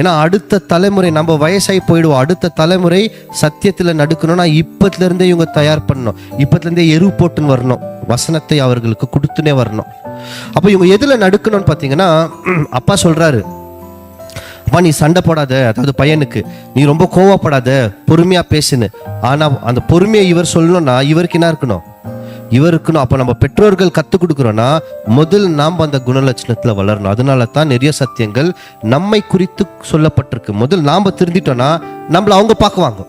ஏன்னா அடுத்த தலைமுறை, நம்ம வயசாகி போயிடுவோம், அடுத்த தலைமுறை சத்தியத்தில் நடக்கணும்னா இப்பத்துலேருந்தே இவங்க தயார் பண்ணணும், இப்பத்துலேருந்தே எரு போட்டுன்னு வரணும், வசனத்தை அவர்களுக்கு கொடுத்துனே வரணும். அப்போ இவங்க எதில் நடுக்கணும்னு பார்த்தீங்கன்னா, அப்பா சொல்கிறாரு, அப்பா நீ சண்டை போடாத, அதாவது பையனுக்கு நீ ரொம்ப கோவப்படாத, பொறுமையாக பேசுன்னு. ஆனால் அந்த பொறுமையை இவர் சொல்லணும்னா இவருக்கு என்ன இருக்கணும்? இவருக்குன்னு. அப்போ நம்ம பெற்றோர்கள் கற்றுக் கொடுக்குறோன்னா முதல் நாம் அந்த குணலட்சணத்தில் வளரணும். அதனால தான் நிறைய சத்தியங்கள் நம்மை குறித்து சொல்லப்பட்டிருக்கு. முதல் நாம் திருந்திட்டோன்னா நம்மளை அவங்க பார்க்குவாங்க.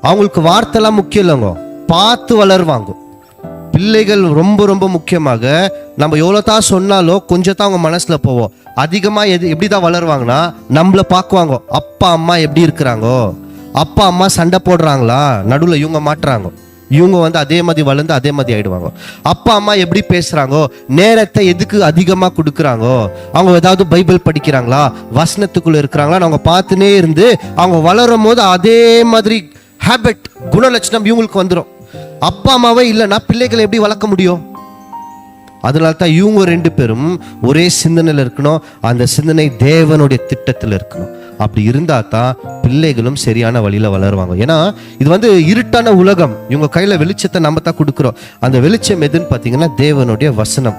அவங்களுக்கு வார்த்தைலாம் முக்கியம் இல்லைங்க, பார்த்து வளருவாங்க. பிள்ளைகள் ரொம்ப ரொம்ப முக்கியமாக, நம்ம எவ்வளோ தான் சொன்னாலும் கொஞ்சம் தான் அவங்க மனசில் போவோம். அதிகமாக எப்படி தான் வளருவாங்கன்னா நம்மளை பார்க்குவாங்க. அப்பா அம்மா எப்படி இருக்கிறாங்கோ, அப்பா அம்மா சண்டை போடுறாங்களா, நடுவில் இவங்க மாட்டுறாங்க, இவங்க அதே மாதிரி வளர்ந்து அதே மாதிரி ஆயிடுவாங்க. அப்பா அம்மா எப்படி பேசுறாங்கோ, நேரத்தை எதுக்கு அதிகமாக கொடுக்குறாங்கோ, அவங்க ஏதாவது பைபிள் படிக்கிறாங்களா, வசனத்துக்குள்ள இருக்கிறாங்களா, அவங்க பார்த்துனே இருந்து அவங்க வளரும் போது அதே மாதிரி ஹேபிட், குணலட்சணம் இவங்களுக்கு வந்துடும். அப்பா அம்மாவே இல்லைன்னா பிள்ளைகளை எப்படி வளர்க்க முடியும்? அதனால தான் இவங்க ரெண்டு பேரும் ஒரே சிந்தனையில் இருக்கணும். அந்த சிந்தனை தேவனுடைய திட்டத்தில் இருக்கணும். அப்படி இருந்தால் தான் பிள்ளைகளும் சரியான வழியில் வளருவாங்க. ஏன்னா இது இருட்டான உலகம், இவங்க கையில் வெளிச்சத்தை நம்ம தான் கொடுக்குறோம். அந்த வெளிச்சம் எதுன்னு பார்த்தீங்கன்னா தேவனுடைய வசனம்.